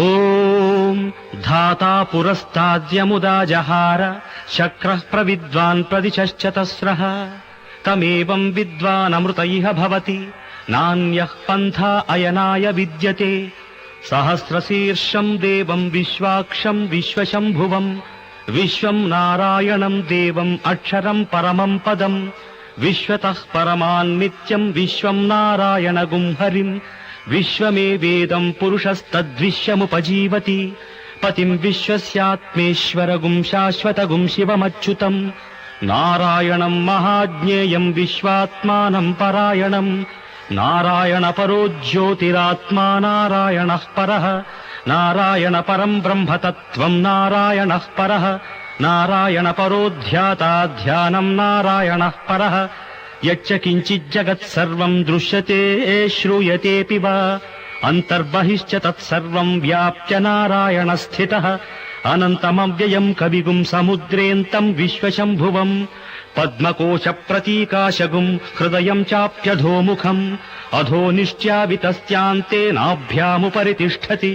ఓం ధాతా పురస్తాద్యముదా జహార శక్రః ప్రవిద్వాన్ ప్రదిశశ్చతస్రః తమేవం విద్వానమృత ఇహ భవతి నాన్యః పంథా అయనాయ విద్యతే సహస్రశీర్షం దేవం విశ్వాక్షం విశ్వశంభువం విశ్వం నారాయణం దేవం అక్షరం పరమం పదం విశ్వతః పరమాన్నిత్యం విశ్వం నారాయణగుం హరిం విశ్వమేవేదం పురుషస్తద్విశ్వముపజీవతి పతిం విశ్వస్యాత్మేశ్వరగుం శాశ్వతగుం శివమచ్యుతం నారాయణం మహాజ్ఞేయం విశ్వాత్మానం పరాయణం నారాయణ పరో జ్యోతిరాత్మా నారాయణః పరః నారాయణ పరం బ్రహ్మ తత్వం నారాయణః పరః నారాయణ పరో ధ్యాతా ధ్యానం నారాయణః పరః యచ్చ కించిజ్జగత్ సర్వం దృశ్యతే శ్రూయతేపి వా అంతర్బహిశ్చ తత్సర్వం వ్యాప్య నారాయణ స్థితః అనంతమవ్యయం కవిగుం సముద్రేంతం విశ్వశంభువం పద్మకోశ ప్రతీకాశగుం హృదయం చాప్యధోముఖం అధో నిశ్చావితస్యాంతే నాభ్యాముపరి తిష్ఠతి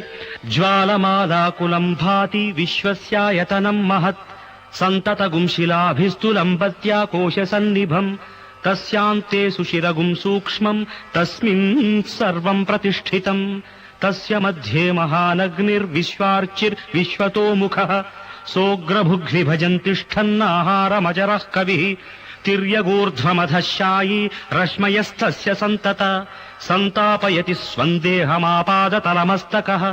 జ్వాలమాలాకులం భాతి విశ్వస్యాయతనం మహత్ సంతతగుం శిలాభిస్తులంబత్యా కోశసన్నిభం తస్యాంతే సుశిరగుం సూక్ష్మం తస్మిన్ సర్వం ప్రతిష్ఠితం తస్య మధ్యే మహానగ్నిర్విశ్వార్చిర్విశ్వతోముఖః సోగ్రభుగ్విభజన్ తిష్ఠన్నాహారమజరః కవిః తిర్యగూర్ధ్వమధశాయీ రశ్మయస్తస్య సంతత సంతాపయతి స్వం దేహమాపాదతలమస్తకః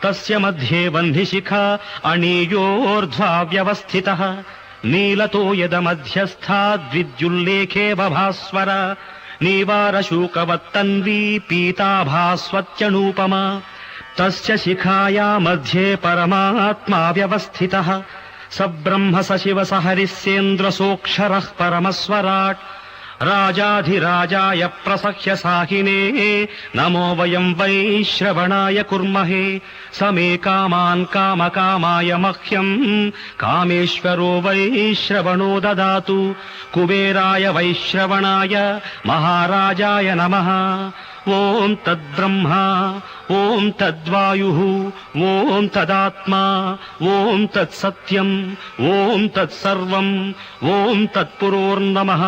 తస్య మధ్యే వహ్నిశిఖా అణీయోర్ధ్వా వ్యవస్థితః నీలతో యదమధ్యస్థాద్విద్యుల్లేఖే బభాస్వర నీవారశూకవత్తన్వీ పీతాభాస్వత్యనూపమా తస్య శిఖాయా మధ్యే పరమాత్మా వ్యవస్థితః స బ్రహ్మ స శివ స హరిస్సేంద్రసోక్షరః పరమస్వరాట్ రాజాధిరాజాయ ప్రసహ్య సాహినే నమో వయం వై శ్రవణాయ కుర్మహే సమే కామాన్ కామకామాయ మహ్యం కామేశ్వరో వై శ్రవణో దదాతు కుబేరాయ వైశ్రవణాయ మహారాజాయ నమః ఓం తద్బ్రహ్మ ఓం తద్వాయుః ఓం తదాత్మా ఓం తత్సత్యం ఓం తత్సర్వం ఓం తత్పురోర్నమః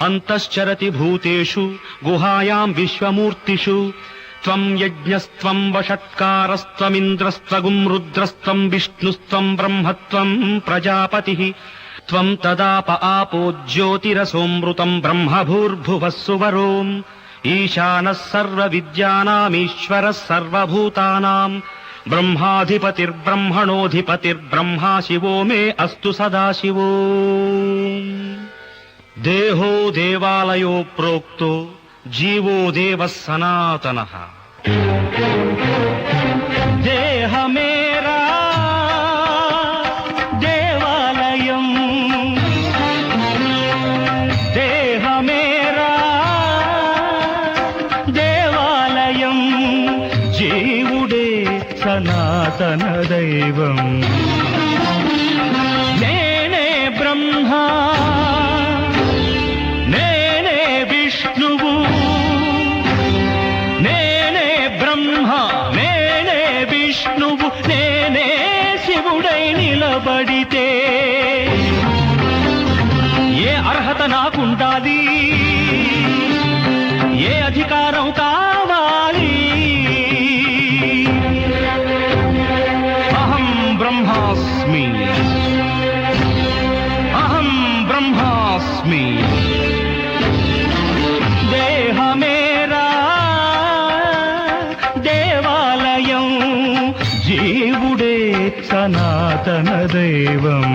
అంతశ్చరతి భూతేషు గుహాయాం విశ్వమూర్తిషు త్వం యజ్ఞస్త్వం వషట్కారస్త్వమింద్రస్త్వగుం రుద్రస్త్వం విష్ణుస్త్వం బ్రహ్మత్వం ప్రజాపతిః త్వం తదాప ఆపో జ్యోతిరసోమృతం బ్రహ్మభూర్భువః సువరోం ఈశానः సర్వవిద్యానామీశ్వరः సర్వభూతానాం బ్రహ్మాధిపతిర్బ్రహ్మణోధిపతిర్బ్రహ్మా శివో మే అస్తు సదాశివో. దేహో దేవాలయో ప్రోక్తో జీవో దేవః సనాతనః. దేహ మేరా దేవాలయం, దేహ మేరా దేవాలయం, జీవుడే సనాతన దైవం. నేనే బ్రహ్మ, నేనే విష్ణువు, నేనే బ్రహ్మ, నేనే విష్ణువు, నేనే శివుడై నిలబడితే ఏ అర్హత నాకుండాలి, ఏ అధికారం కావాలి? అహం బ్రహ్మాస్మి, అహం బ్రహ్మాస్మి. దేహ మేరా దేవాలయం, జీవుడే సనాతన దైవం.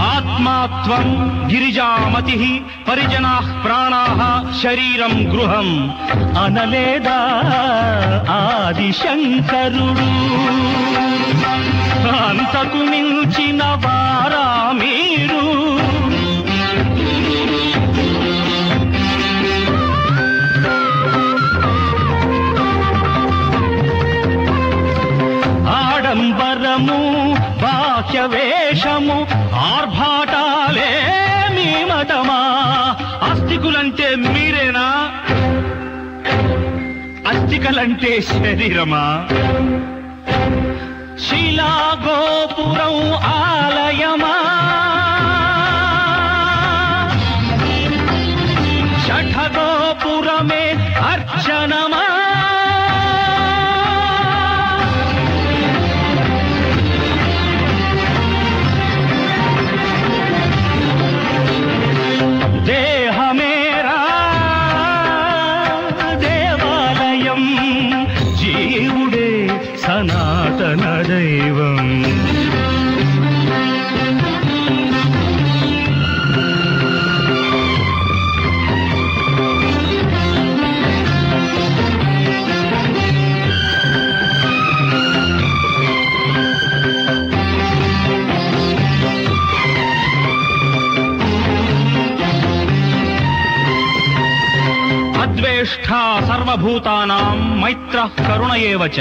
ఆత్మాత్వం గిరిజామతిః పరిజనాః ప్రాణాః శరీరం గృహం అనలేదా ఆదిశంకరుడు. అంతకు మించిన వారా మీరు? బాహ్య వేషము ఆర్భాటాలే మీ మతమా? ఆస్తికులంటే మీరేనా? అస్థికలంటే శరీరమా? శిలా గోపురం ఆలయమా? షఠగోపురమే అర్చనమా? దేహమేరా దేవాలయం, జీవుడే సనాతన దైవం. అద్వేష్టా సర్వభూతానాం మైత్రః కరుణ ఏవ చ.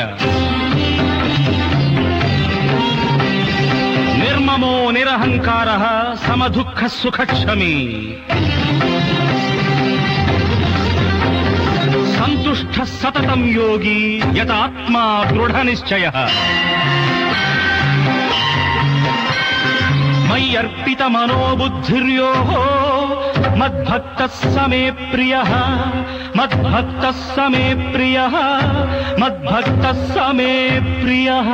నిర్మమో నిరహంకారః సమదుఃఖ సుఖక్షమీ. సంతుష్టః సతతం యోగి యతాత్మా దృఢనిశ్చయః. మయ్యర్పిత మనోబుద్ధిర్యో మద్భక్తః సమే ప్రియః. మద్భక్తః సమే ప్రియః. మద్భక్తః సమే ప్రియః.